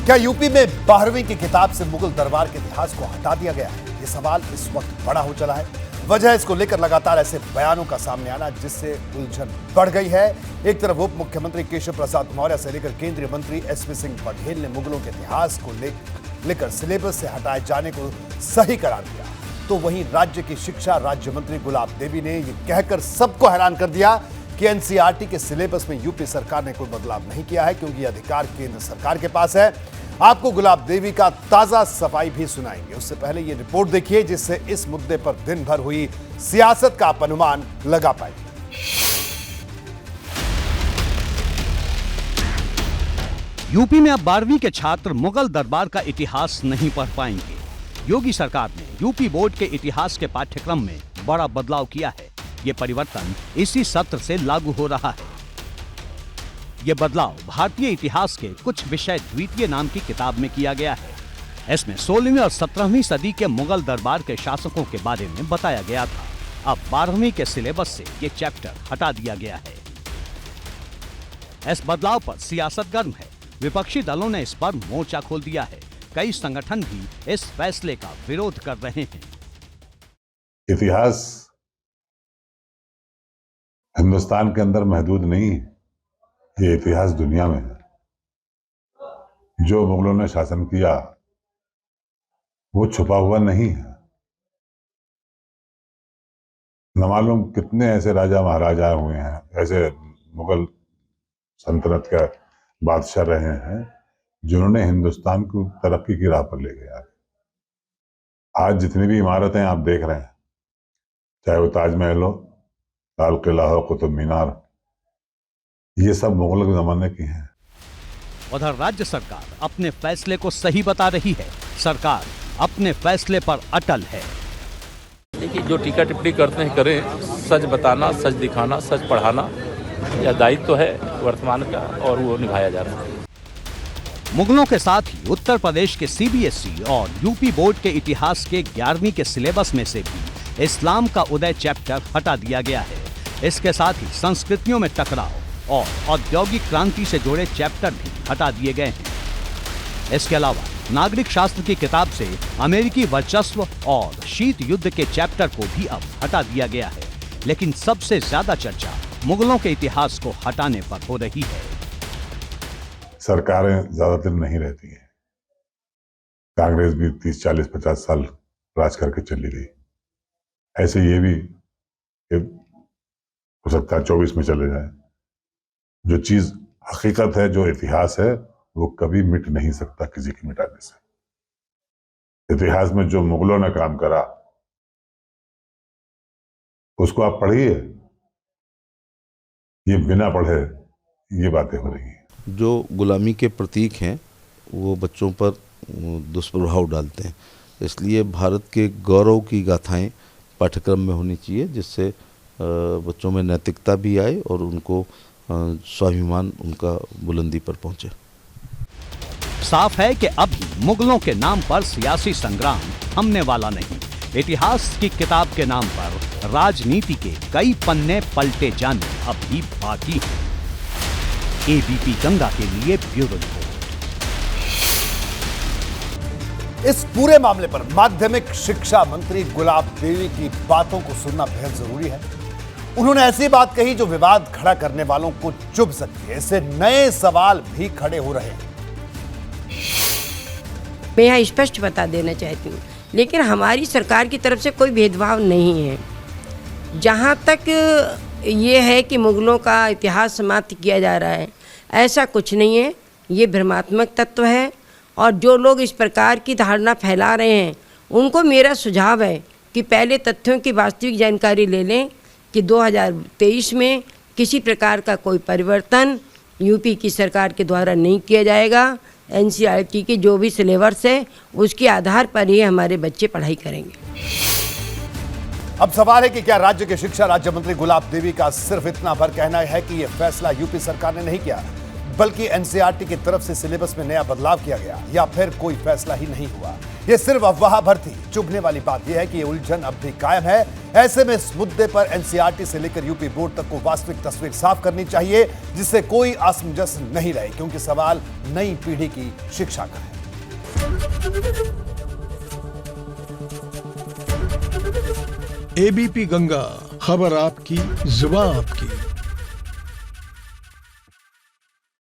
क्या यूपी में 12वीं की किताब से मुगल दरबार के इतिहास को हटा दिया गया है? ये सवाल इस वक्त बड़ा हो चला है। वजह इसको लेकर लगातार ऐसे बयानों का सामने आना जिससे उलझन बढ़ गई है। एक तरफ उप मुख्यमंत्री केशव प्रसाद मौर्य से लेकर केंद्रीय मंत्री एसपी सिंह बघेल ने मुगलों के इतिहास को लेकर सिलेबस से हटाए जाने को सही करार दिया, तो वहीं राज्य की शिक्षा राज्य मंत्री गुलाब देवी ने यह कहकर सबको हैरान कर दिया कि एनसीईआरटी के सिलेबस में यूपी सरकार ने कोई बदलाव नहीं किया है, क्योंकि अधिकार केंद्र सरकार के पास है। आपको गुलाब देवी का ताजा सफाई भी सुनाएंगे। उससे पहले ये रिपोर्ट देखिए, जिससे इस मुद्दे पर दिन भर हुई सियासत का आप अनुमान लगा पाएंगे। यूपी में अब 12वीं के छात्र मुगल दरबार का इतिहास नहीं पढ़ पाएंगे। योगी सरकार ने यूपी बोर्ड के इतिहास के पाठ्यक्रम में बड़ा बदलाव किया है। ये परिवर्तन इसी सत्र से लागू हो रहा है। ये बदलाव भारतीय इतिहास के कुछ विषय द्वितीय नाम की किताब में किया गया है। इसमें 16वीं और 17वीं सदी के मुगल दरबार के शासकों के बारे में बताया गया था। अब 12वीं के सिलेबस से ये चैप्टर हटा दिया गया है। इस बदलाव पर सियासत गर्म है। विपक्षी दलों ने इस पर मोर्चा खोल दिया है। कई संगठन भी इस फैसले का विरोध कर रहे हैं। इतिहास हिंदुस्तान के अंदर महदूद नहीं है, ये इतिहास दुनिया में है। जो मुगलों ने शासन किया वो छुपा हुआ नहीं है। न मालूम कितने ऐसे राजा महाराजा हुए हैं, ऐसे मुगल सल्तनत के बादशाह रहे हैं जिन्होंने हिंदुस्तान को तरक्की की राह पर ले गया। आज जितनी भी इमारतें आप देख रहे हैं, चाहे वो ताजमहल हो, लाल किला हो, कुतुब मीनार, ये सब मुगलों के जमाने की हैं। उधर राज्य सरकार अपने फैसले को सही बता रही है। सरकार अपने फैसले पर अटल है। देखिए, जो टीका टिप्पणी करते हैं करें, सच बताना, सच दिखाना, सच पढ़ाना, यह दायित्व है वर्तमान का और वो निभाया जा रहा है। मुगलों के साथ ही उत्तर प्रदेश के सीबीएसई और यूपी बोर्ड के इतिहास के 11वीं के सिलेबस में से भी इस्लाम का उदय चैप्टर हटा दिया गया है। इसके साथ ही संस्कृतियों में टकराव और औद्योगिक क्रांति से जुड़े चैप्टर भी हटा दिए गए हैं। इसके अलावा नागरिक शास्त्र की किताब से अमेरिकी वर्चस्व और शीत युद्ध के चैप्टर को भी अब हटा दिया गया है। लेकिन सबसे ज्यादा चर्चा मुगलों के इतिहास को हटाने पर हो रही है। सरकारें ज्यादा दिन नहीं रहती हैं। कांग्रेस भी 30, 40, 50 साल राज करके चली गई। ऐसे ये भी हो सकता है 24 में चले जाए। जो चीज हकीकत है, जो इतिहास है, वो कभी मिट नहीं सकता किसी के मिटाने से। इतिहास में जो मुगलों ने काम करा उसको आप पढ़िए, ये बिना पढ़े ये बातें हो रही हैं। जो गुलामी के प्रतीक हैं वो बच्चों पर दुष्प्रभाव डालते हैं। इसलिए भारत के गौरव की गाथाएं पाठ्यक्रम में होनी चाहिए, जिससे बच्चों में नैतिकता भी आए और उनको स्वाभिमान उनका बुलंदी पर पहुंचे। साफ है कि अब मुगलों के नाम पर सियासी संग्राम थमने वाला नहीं। इतिहास की किताब के नाम पर राजनीति के कई पन्ने पलटे जाने अब भी बाकी हैं। एबीपी गंगा के लिए ब्यूरो रिपोर्ट। इस पूरे मामले पर माध्यमिक शिक्षा मंत्री गुलाब देवी की बातों को सुनना बेहद जरूरी है। उन्होंने ऐसी बात कही जो विवाद खड़ा करने वालों को चुभ सकती है। इससे नए सवाल भी खड़े हो रहे हैं। मैं यहाँ स्पष्ट बता देना चाहती हूँ, लेकिन हमारी सरकार की तरफ से कोई भेदभाव नहीं है। जहाँ तक ये है कि मुगलों का इतिहास समाप्त किया जा रहा है, ऐसा कुछ नहीं है। ये भ्रमात्मक तत्व है और जो लोग इस प्रकार की धारणा फैला रहे हैं उनको मेरा सुझाव है कि पहले तथ्यों की वास्तविक जानकारी ले लें कि 2023 में किसी प्रकार का कोई परिवर्तन यूपी की सरकार के द्वारा नहीं किया जाएगा। एनसीईआरटी की जो भी सिलेबस है उसके आधार पर ही हमारे बच्चे पढ़ाई करेंगे। अब सवाल है कि क्या राज्य के शिक्षा राज्य मंत्री गुलाब देवी का सिर्फ इतना भर कहना है कि यह फैसला यूपी सरकार ने नहीं किया। बल्कि एनसीईआरटी की तरफ से सिलेबस में नया बदलाव किया गया या फिर कोई फैसला ही नहीं हुआ। यह सिर्फ अफवाह भर थी। चुभने वाली बात यह है कि यह उलझन अब भी कायम है। ऐसे में इस मुद्दे पर एनसीईआरटी से लेकर यूपी बोर्ड तक को वास्तविक तस्वीर साफ करनी चाहिए, जिससे कोई असमंजस नहीं रहे, क्योंकि सवाल नई पीढ़ी की शिक्षा का है। एबीपी गंगा, खबर आपकी, जुबान आपकी।